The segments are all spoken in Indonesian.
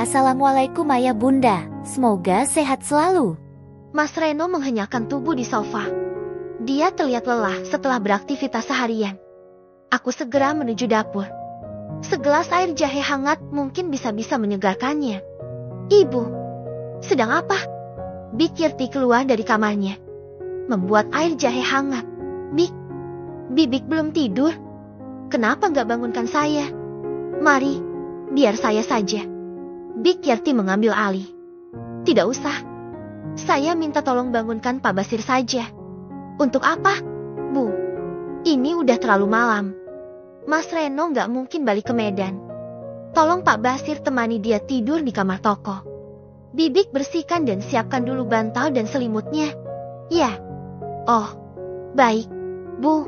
Assalamualaikum ayah bunda, semoga sehat selalu. Mas Reno menghenyakan tubuh di sofa. Dia terlihat lelah setelah beraktivitas seharian. Aku segera menuju dapur. Segelas air jahe hangat mungkin bisa menyegarkannya. Ibu, sedang apa? Bik Kirti keluar dari kamarnya, membuat air jahe hangat. Bibik belum tidur. Kenapa nggak bangunkan saya? Mari, biar saya saja. Bik Kirti mengambil alih. Tidak usah. Saya minta tolong bangunkan Pak Basir saja. Untuk apa? Bu, ini udah terlalu malam. Mas Reno nggak mungkin balik ke Medan. Tolong Pak Basir temani dia tidur di kamar toko. Bibik bersihkan dan siapkan dulu bantal dan selimutnya. Ya. Oh, baik, Bu.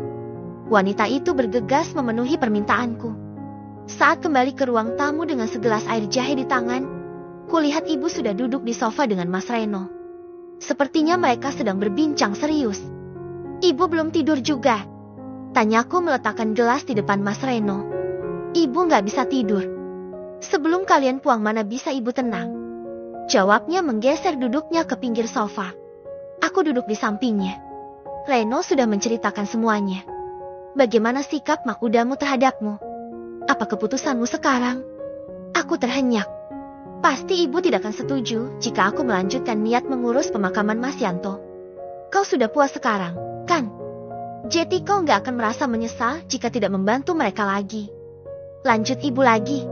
Wanita itu bergegas memenuhi permintaanku. Saat kembali ke ruang tamu dengan segelas air jahe di tangan, kulihat ibu sudah duduk di sofa dengan Mas Reno. Sepertinya mereka sedang berbincang serius. Ibu belum tidur juga? Tanyaku meletakkan gelas di depan Mas Reno. Ibu nggak bisa tidur. Sebelum kalian pulang mana bisa ibu tenang? Jawabnya menggeser duduknya ke pinggir sofa. Aku duduk di sampingnya. Reno sudah menceritakan semuanya. Bagaimana sikap mak udamu terhadapmu? Apa keputusanmu sekarang? Aku terhenyak. Pasti ibu tidak akan setuju jika aku melanjutkan niat mengurus pemakaman Mas Yanto. Kau sudah puas sekarang, kan? Jadi kau nggak akan merasa menyesal jika tidak membantu mereka lagi. Lanjut ibu lagi.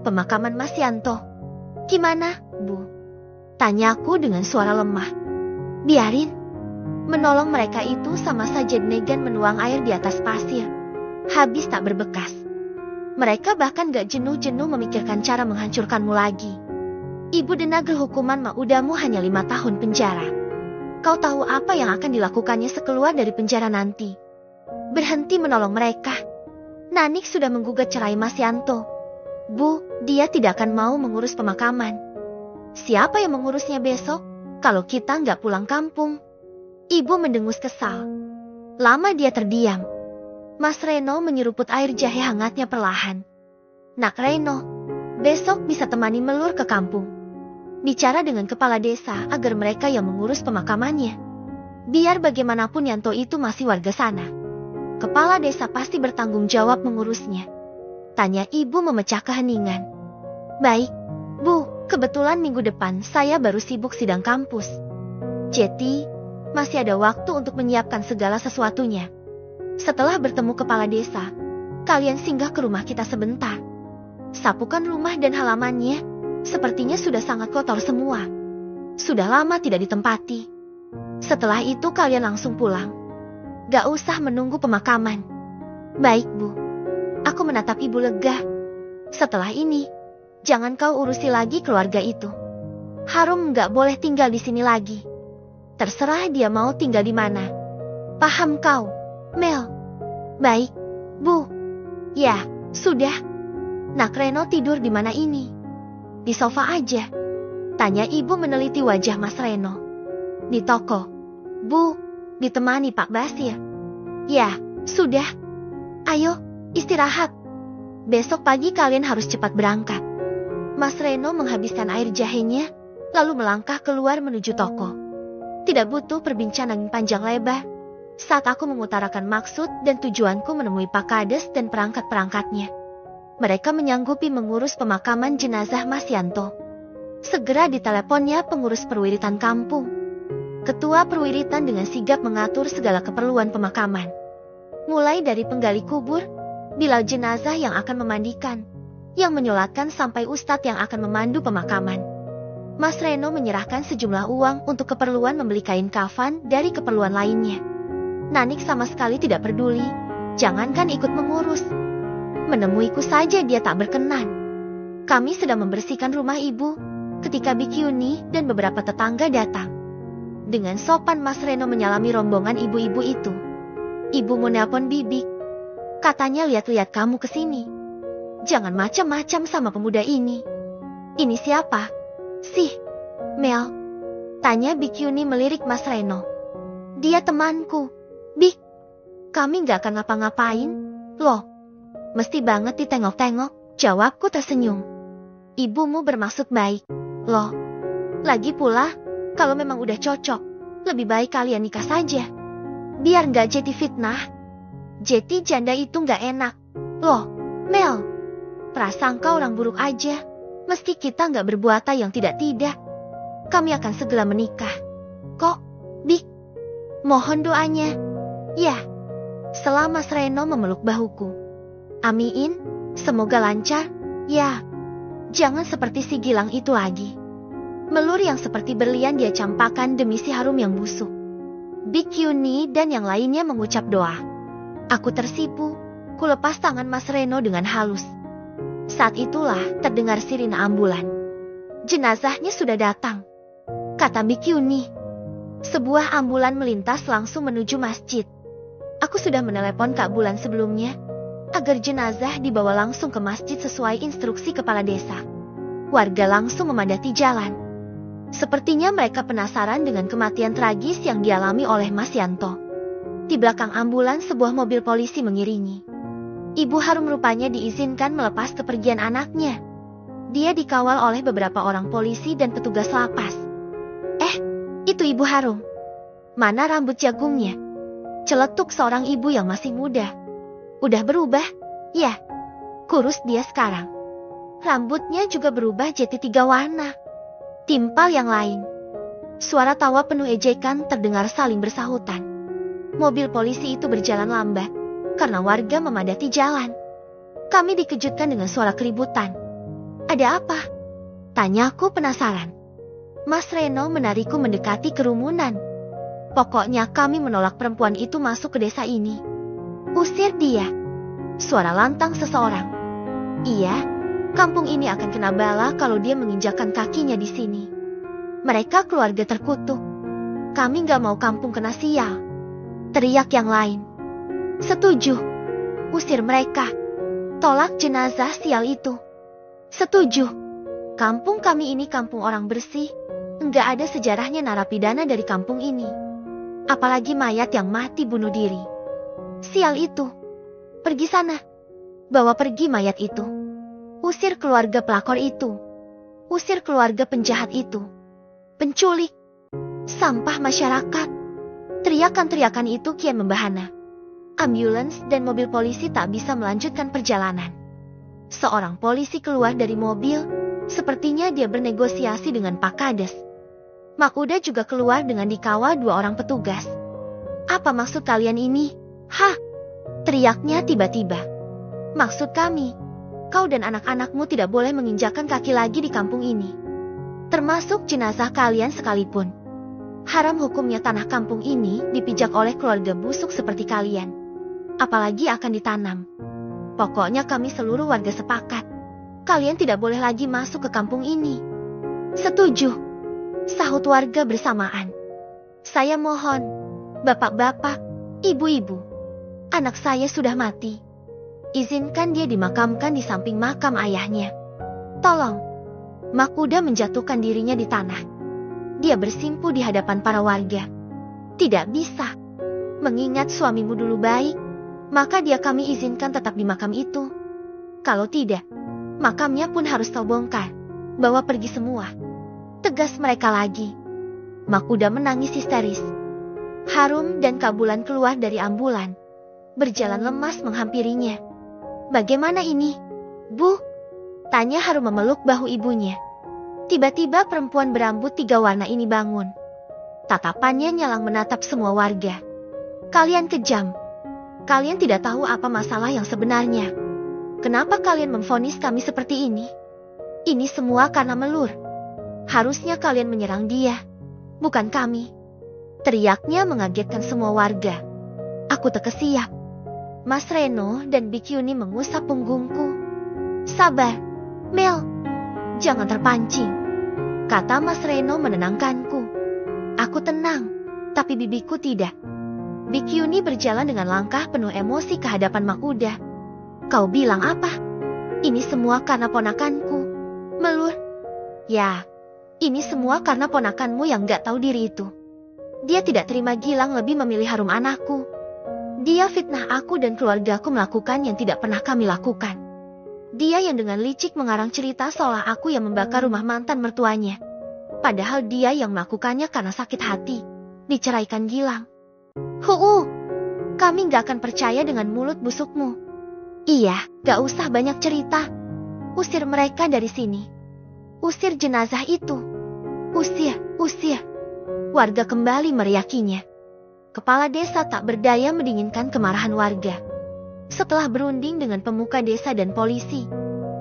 Pemakaman Mas Yanto. Gimana, Bu? Tanyaku dengan suara lemah. Biarin. Menolong mereka itu sama saja Negan menuang air di atas pasir. Habis tak berbekas. Mereka bahkan gak jenuh-jenuh memikirkan cara menghancurkanmu lagi. Ibu dengar hukuman mak udamu hanya 5 tahun penjara. Kau tahu apa yang akan dilakukannya sekeluar dari penjara nanti? Berhenti menolong mereka. Nanik sudah menggugat cerai Mas Yanto. Bu, dia tidak akan mau mengurus pemakaman. Siapa yang mengurusnya besok kalau kita nggak pulang kampung? Ibu mendengus kesal. Lama dia terdiam. Mas Reno menyeruput air jahe hangatnya perlahan. Nak Reno, besok bisa temani Melur ke kampung. Bicara dengan kepala desa agar mereka yang mengurus pemakamannya. Biar bagaimanapun Yanto itu masih warga sana. Kepala desa pasti bertanggung jawab mengurusnya. Tanya ibu memecah keheningan. Baik, Bu, kebetulan minggu depan saya baru sibuk sidang kampus. Jadi, masih ada waktu untuk menyiapkan segala sesuatunya. Setelah bertemu kepala desa, kalian singgah ke rumah kita sebentar. Sapukan rumah dan halamannya. Sepertinya sudah sangat kotor semua. Sudah lama tidak ditempati. Setelah itu kalian langsung pulang. Gak usah menunggu pemakaman. Baik, Bu. Aku menatap ibu lega. Setelah ini, jangan kau urusi lagi keluarga itu. Harum gak boleh tinggal di sini lagi. Terserah dia mau tinggal di mana. Paham kau, Mel? Baik, Bu. Ya, sudah. Nak Reno tidur di mana ini? Di sofa aja. Tanya ibu meneliti wajah Mas Reno. Di toko. Bu, ditemani Pak Basir. Ya, sudah. Ayo, istirahat. Besok pagi kalian harus cepat berangkat. Mas Reno menghabiskan air jahenya, lalu melangkah keluar menuju toko. Tidak butuh perbincangan panjang lebar. Saat aku mengutarakan maksud dan tujuanku menemui Pak Kades dan perangkat-perangkatnya. Mereka menyanggupi mengurus pemakaman jenazah Mas Yanto. Segera diteleponnya pengurus perwiritan kampung. Ketua perwiritan dengan sigap mengatur segala keperluan pemakaman. Mulai dari penggali kubur, bilal jenazah yang akan memandikan, yang menyolatkan sampai ustadz yang akan memandu pemakaman. Mas Reno menyerahkan sejumlah uang untuk keperluan membeli kain kafan dari keperluan lainnya. Nanik sama sekali tidak peduli, jangankan ikut mengurus. Menemuiku saja dia tak berkenan. Kami sedang membersihkan rumah ibu, ketika Bikyuni dan beberapa tetangga datang. Dengan sopan Mas Reno menyalami rombongan ibu-ibu itu. Ibu mau nelpon Bibik. Katanya lihat-lihat kamu kesini. Jangan macam-macam sama pemuda ini. Ini siapa? Sih, Mel. Tanya Bikyuni melirik Mas Reno. Dia temanku. Bik, kami gak akan ngapa-ngapain. Loh, mesti banget ditengok-tengok, jawabku tersenyum. Ibumu bermaksud baik. Loh, lagi pula, kalau memang udah cocok, lebih baik kalian nikah saja. Biar nggak jadi fitnah. Jadi janda itu nggak enak. Loh, Mel, prasangka orang buruk aja. Meski kita nggak berbuat yang tidak-tidak, kami akan segera menikah. Kok, Bik? Mohon doanya. Ya, selama Mas Reno memeluk bahuku. Amin, semoga lancar. Ya, jangan seperti si Gilang itu lagi. Melur yang seperti berlian dia campakkan demi si Harum yang busuk. Bik Yuni dan yang lainnya mengucap doa. Aku tersipu, ku lepas tangan Mas Reno dengan halus. Saat itulah terdengar sirine ambulan. Jenazahnya sudah datang, kata Bik Yuni. Sebuah ambulan melintas langsung menuju masjid. Aku sudah menelepon Kak Bulan sebelumnya, agar jenazah dibawa langsung ke masjid sesuai instruksi kepala desa. Warga langsung memadati jalan. Sepertinya mereka penasaran dengan kematian tragis yang dialami oleh Mas Yanto. Di belakang ambulan sebuah mobil polisi mengiringi. Ibu Harum rupanya diizinkan melepas kepergian anaknya. Dia dikawal oleh beberapa orang polisi dan petugas lapas. Itu Ibu Harum. Mana rambut jagungnya? Celetuk seorang ibu yang masih muda. Udah berubah? Ya, kurus dia sekarang. Rambutnya juga berubah jadi 3 warna. Timpal yang lain. Suara tawa penuh ejekan terdengar saling bersahutan. Mobil polisi itu berjalan lambat, karena warga memadati jalan. Kami dikejutkan dengan suara keributan. Ada apa? Tanyaku penasaran. Mas Reno menarikku mendekati kerumunan. Pokoknya kami menolak perempuan itu masuk ke desa ini. Usir dia. Suara lantang seseorang. Iya, kampung ini akan kena bala kalau dia menginjakkan kakinya di sini. Mereka keluarga terkutuk. Kami gak mau kampung kena sial. Teriak yang lain. Setuju. Usir mereka. Tolak jenazah sial itu. Setuju. Kampung kami ini kampung orang bersih. Enggak ada sejarahnya narapidana dari kampung ini. Apalagi mayat yang mati bunuh diri. Sial itu. Pergi sana. Bawa pergi mayat itu. Usir keluarga pelakor itu. Usir keluarga penjahat itu. Penculik. Sampah masyarakat. Teriakan-teriakan itu kian membahana. Ambulans dan mobil polisi tak bisa melanjutkan perjalanan. Seorang polisi keluar dari mobil. Sepertinya dia bernegosiasi dengan Pak Kades. Mak Uda juga keluar dengan dikawal 2 orang petugas. Apa maksud kalian ini? Hah? Teriaknya tiba-tiba. Maksud kami, kau dan anak-anakmu tidak boleh menginjakkan kaki lagi di kampung ini. Termasuk jenazah kalian sekalipun. Haram hukumnya tanah kampung ini dipijak oleh keluarga busuk seperti kalian. Apalagi akan ditanam. Pokoknya kami seluruh warga sepakat. Kalian tidak boleh lagi masuk ke kampung ini. Setuju. Sahut warga bersamaan. Saya mohon, bapak-bapak, ibu-ibu. Anak saya sudah mati. Izinkan dia dimakamkan di samping makam ayahnya. Tolong. Mak Uda menjatuhkan dirinya di tanah. Dia bersimpu di hadapan para warga. Tidak bisa. Mengingat suamimu dulu baik, maka dia kami izinkan tetap di makam itu. Kalau tidak, makamnya pun harus kau bongkar. Bawa pergi semua. Tegas mereka lagi. Mak Uda menangis histeris. Harum dan Kak Bulan keluar dari ambulan. Berjalan lemas menghampirinya. Bagaimana ini, Bu? Tanya Harum memeluk bahu ibunya. Tiba-tiba perempuan berambut 3 warna ini bangun. Tatapannya nyalang menatap semua warga. Kalian kejam. Kalian tidak tahu apa masalah yang sebenarnya. Kenapa kalian memvonis kami seperti ini? Ini semua karena Melur. Harusnya kalian menyerang dia, bukan kami. Teriaknya mengagetkan semua warga. Aku terkesiap. Mas Reno dan Bik Yuni mengusap punggungku. Sabar, Mel. Jangan terpancing, kata Mas Reno menenangkanku. Aku tenang, tapi bibiku tidak. Bik Yuni berjalan dengan langkah penuh emosi ke hadapan Mak Uda. Kau bilang apa? Ini semua karena ponakanku, Melur. Ya, ini semua karena ponakanmu yang gak tahu diri itu. Dia tidak terima Gilang lebih memilih Harum anakku. Dia fitnah aku dan keluargaku melakukan yang tidak pernah kami lakukan. Dia yang dengan licik mengarang cerita seolah aku yang membakar rumah mantan mertuanya. Padahal dia yang melakukannya karena sakit hati. Diceraikan Gilang. Kami gak akan percaya dengan mulut busukmu. Iya, gak usah banyak cerita. Usir mereka dari sini. Usir jenazah itu. Usir. Warga kembali meriakinya. Kepala desa tak berdaya mendinginkan kemarahan warga. Setelah berunding dengan pemuka desa dan polisi,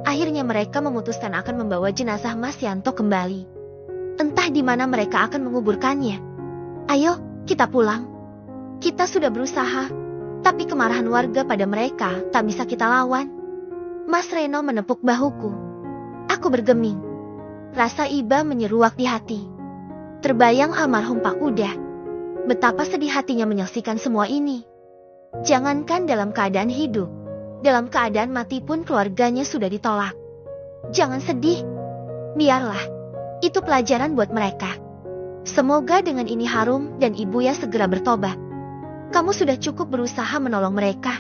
akhirnya mereka memutuskan akan membawa jenazah Mas Yanto kembali. Entah di mana mereka akan menguburkannya. Ayo, kita pulang. Kita sudah berusaha, tapi kemarahan warga pada mereka tak bisa kita lawan. Mas Reno menepuk bahuku. Aku bergeming. Rasa iba menyeruak di hati. Terbayang almarhum Pak Uda. Betapa sedih hatinya menyaksikan semua ini. Jangankan dalam keadaan hidup, dalam keadaan mati pun keluarganya sudah ditolak. Jangan sedih. Biarlah. Itu pelajaran buat mereka. Semoga dengan ini Harum dan Ibu ya segera bertobat. Kamu sudah cukup berusaha menolong mereka.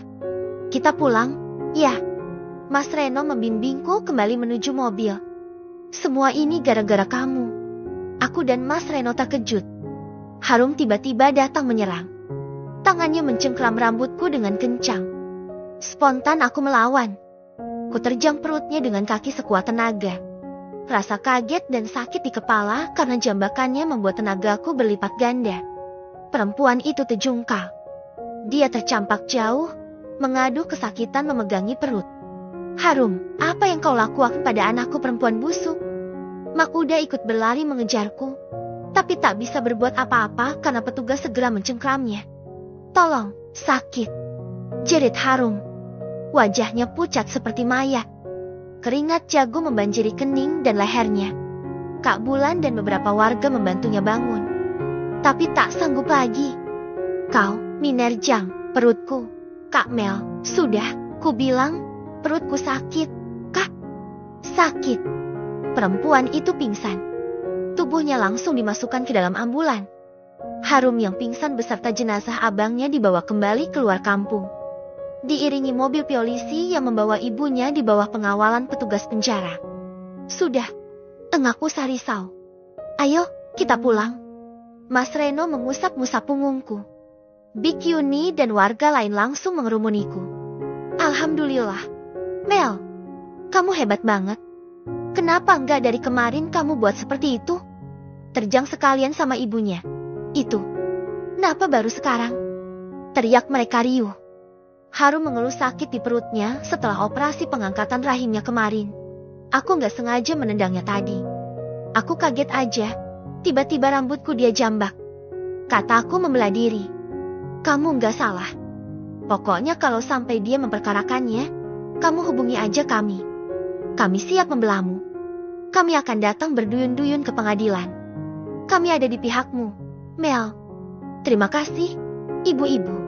Kita pulang, ya. Mas Reno membimbingku kembali menuju mobil. Semua ini gara-gara kamu. Aku dan Mas Reno terkejut. Harum tiba-tiba datang menyerang. Tangannya mencengkram rambutku dengan kencang. Spontan aku melawan. Ku terjang perutnya dengan kaki sekuat tenaga. Rasa kaget dan sakit di kepala karena jambakannya membuat tenagaku berlipat ganda. Perempuan itu terjungkal. Dia tercampak jauh, mengadu kesakitan memegangi perut. Harum, apa yang kau lakukan pada anakku perempuan busuk? Mak Uda ikut berlari mengejarku, tapi tak bisa berbuat apa-apa karena petugas segera mencengkramnya. Tolong, sakit. Jerit Harum. Wajahnya pucat seperti mayat. Keringat jagung membanjiri kening dan lehernya. Kak Bulan dan beberapa warga membantunya bangun. Tapi tak sanggup lagi. Kau, Minerjang, perutku. Kak Mel, sudah, ku bilang, perutku sakit. Kak, sakit. Perempuan itu pingsan. Tubuhnya langsung dimasukkan ke dalam ambulan. Harum yang pingsan beserta jenazah abangnya dibawa kembali keluar kampung. Diiringi mobil polisi yang membawa ibunya di bawah pengawalan petugas penjara. Sudah, aku risau. Ayo, kita pulang. Mas Reno mengusap-ngusap punggungku. Bik Yuni dan warga lain langsung mengerumuniku. Alhamdulillah. Mel, kamu hebat banget. Kenapa enggak dari kemarin kamu buat seperti itu? Terjang sekalian sama ibunya. Itu. Kenapa baru sekarang? Teriak mereka riuh. Harum mengeluh sakit di perutnya setelah operasi pengangkatan rahimnya kemarin. Aku gak sengaja menendangnya tadi. Aku kaget aja. Tiba-tiba rambutku dia jambak. Kataku membelah diri. Kamu gak salah. Pokoknya kalau sampai dia memperkarakannya, kamu hubungi aja kami. Kami siap membelahmu. Kami akan datang berduyun-duyun ke pengadilan. Kami ada di pihakmu. Mel, terima kasih, ibu-ibu.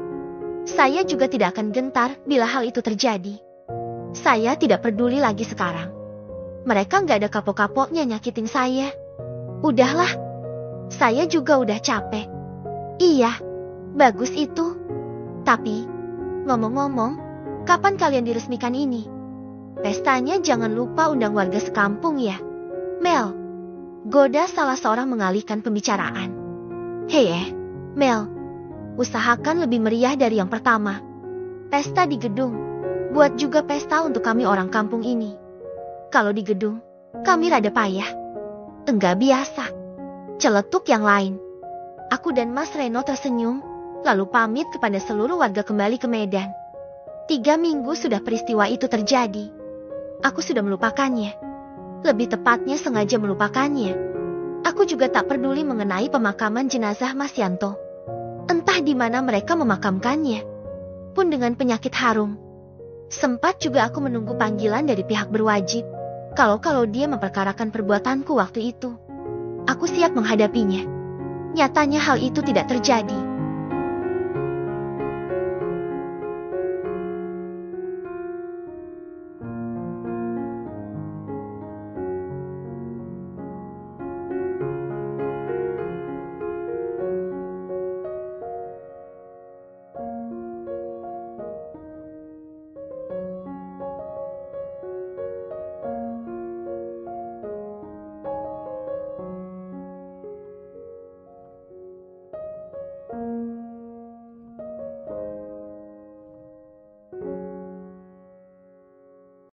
Saya juga tidak akan gentar bila hal itu terjadi. Saya tidak peduli lagi sekarang. Mereka gak ada kapok-kapoknya nyakitin saya. Udahlah, saya juga udah capek. Iya, bagus itu. Tapi, ngomong-ngomong, kapan kalian diresmikan ini? Pestanya jangan lupa undang warga sekampung ya. Mel, goda salah seorang mengalihkan pembicaraan. Hei, Mel, usahakan lebih meriah dari yang pertama. Pesta di gedung, buat juga pesta untuk kami orang kampung ini. Kalau di gedung, kami rada payah. Enggak biasa. Celetuk yang lain. Aku dan Mas Reno tersenyum, lalu pamit kepada seluruh warga kembali ke Medan. 3 minggu sudah peristiwa itu terjadi. Aku sudah melupakannya. Lebih tepatnya sengaja melupakannya. Aku juga tak peduli mengenai pemakaman jenazah Mas Yanto. Entah di mana mereka memakamkannya. Pun dengan penyakit Harum. Sempat juga aku menunggu panggilan dari pihak berwajib. Kalau dia memperkarakan perbuatanku waktu itu. Aku siap menghadapinya. Nyatanya hal itu tidak terjadi.